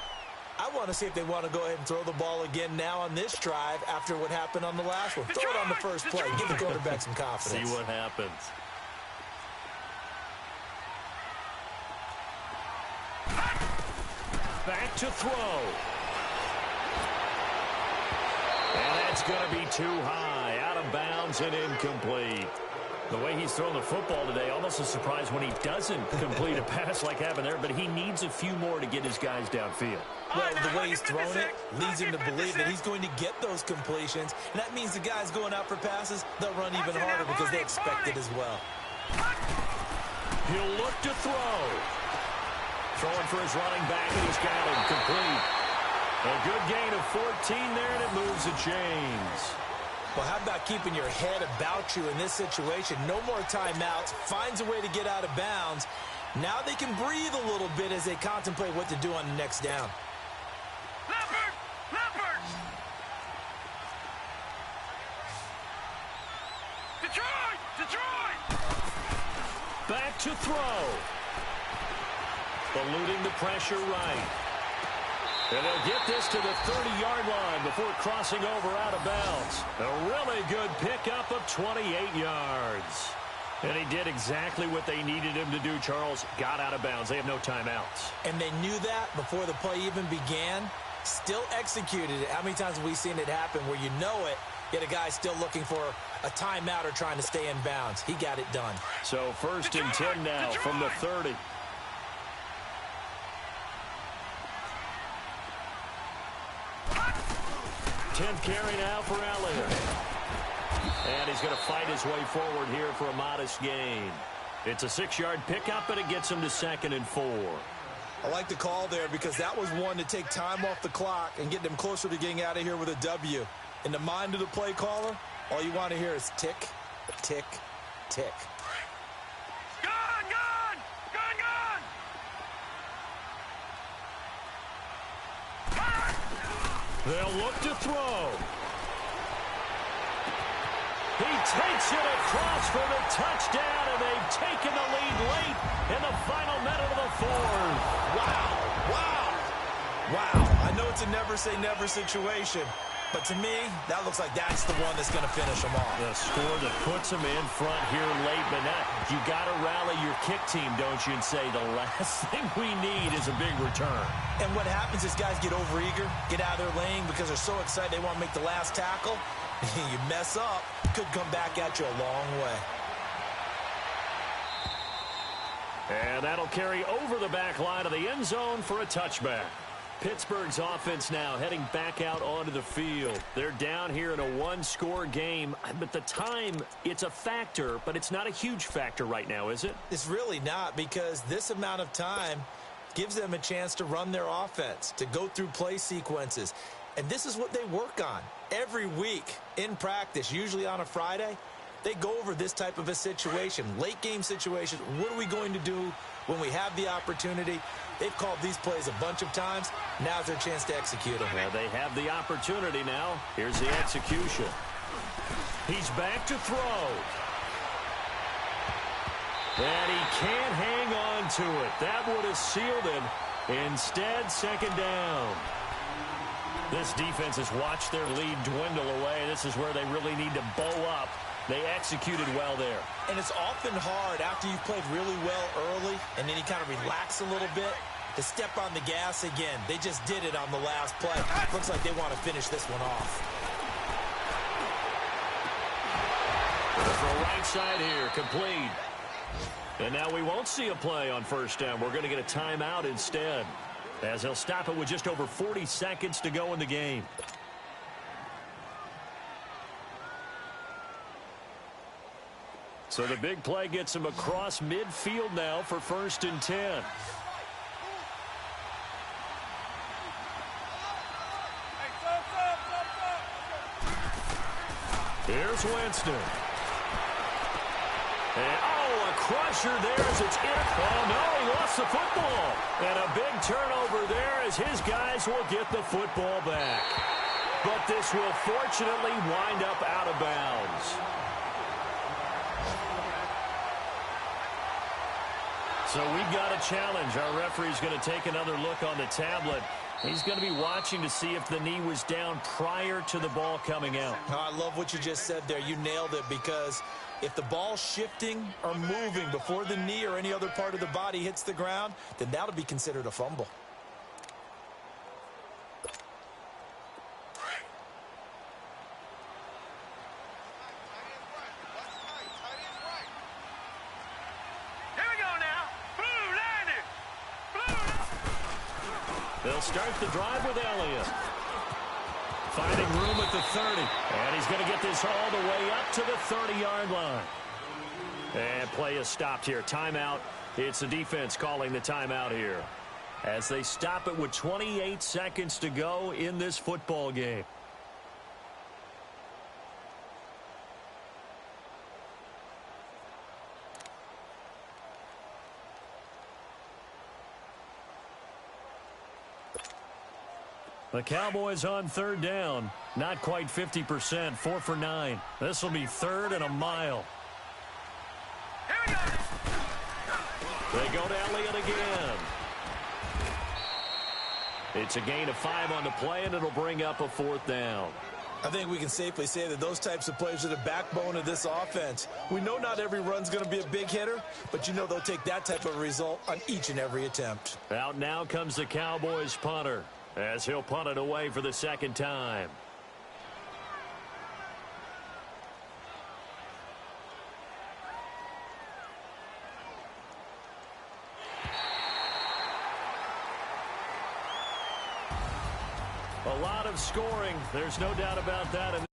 I want to see if they want to go ahead and throw the ball again now on this drive after what happened on the last one. Throw it on the first play. Give the quarterback some confidence. See what happens. Back to throw. And that's going to be too high. Out of bounds and incomplete. The way he's thrown the football today, almost a surprise when he doesn't complete a pass like happened there, but he needs a few more to get his guys downfield. Well, the way he's thrown it leads him to believe that he's going to get those completions, and that means the guys going out for passes, they'll run even harder because they expect it as well. He'll look to throw. Throwing for his running back, and he's got him complete. A good gain of 14 there, and it moves the chains. Well, how about keeping your head about you in this situation? No more timeouts. Finds a way to get out of bounds. Now they can breathe a little bit as they contemplate what to do on the next down. Leopard! Leopard! Detroit! Detroit! Back to throw. Eluding the pressure right. And they'll get this to the 30-yard line before crossing over out of bounds. A really good pickup of 28 yards. And he did exactly what they needed him to do, Charles. Got out of bounds. They have no timeouts. And they knew that before the play even began. Still executed it. How many times have we seen it happen where you know it, yet a guy's still looking for a timeout or trying to stay in bounds? He got it done. So 1st and 10 now from the 30. Tenth carry now for Elliott. And he's going to fight his way forward here for a modest gain. It's a 6-yard pickup, and it gets him to 2nd and 4. I like the call there because that was one to take time off the clock and get them closer to getting out of here with a W. In the mind of the play caller, all you want to hear is tick, tick, tick. Gone, gone! Gone, gone! They'll look to throw. He takes it across for the touchdown, and they've taken the lead late in the final minute of the 4th. Wow, wow, wow. I know it's a never-say-never situation, but to me, that looks like that's the one that's going to finish them off. The score that puts them in front here late, but now you got to rally your kick team, don't you, and say the last thing we need is a big return. And what happens is guys get overeager, get out of their lane because they're so excited they want to make the last tackle. You mess up, could come back at you a long way. And that'll carry over the back line of the end zone for a touchback. Pittsburgh's offense now heading back out onto the field. They're down here in a one-score game, but the time, it's a factor, but it's not a huge factor right now, is it? It's really not, because this amount of time gives them a chance to run their offense, to go through play sequences. And this is what they work on every week in practice, usually on a Friday. They go over this type of a situation, late game situation. What are we going to do when we have the opportunity? They've called these plays a bunch of times. Now's their chance to execute them. Well, they have the opportunity now. Here's the execution. He's back to throw. And he can't hang on to it. That would have sealed him. Instead, 2nd down. This defense has watched their lead dwindle away. This is where they really need to bow up. They executed well there. And it's often hard after you've played really well early and then you kind of relax a little bit to step on the gas again. They just did it on the last play. Looks like they want to finish this one off. For a right side here, complete. And now we won't see a play on 1st down. We're going to get a timeout instead, as he'll stop it with just over 40 seconds to go in the game. So the big play gets him across midfield now for 1st and 10. Here's Winston. And, a crusher there as it's in. Oh, no, he lost the football. And a big turnover there as his guys will get the football back. But this will fortunately wind up out of bounds. So we've got a challenge. Our referee's going to take another look on the tablet. He's going to be watching to see if the knee was down prior to the ball coming out. I love what you just said there. You nailed it, because if the ball's shifting or moving before the knee or any other part of the body hits the ground, then that'll be considered a fumble. They'll start the drive with Elliott. Finding room at the 30. And he's going to get this all the way up to the 30-yard line. And play is stopped here. Timeout. It's the defense calling the timeout here, as they stop it with 28 seconds to go in this football game. The Cowboys on 3rd down. Not quite 50%. 4 for 9. This will be 3rd and a mile. They go to Elliott again. It's a gain of 5 on the play, and it'll bring up a 4th down. I think we can safely say that those types of plays are the backbone of this offense. We know not every run's going to be a big hitter, but you know they'll take that type of result on each and every attempt. Out now comes the Cowboys punter, as he'll punt it away for the 2nd time. A lot of scoring. There's no doubt about that in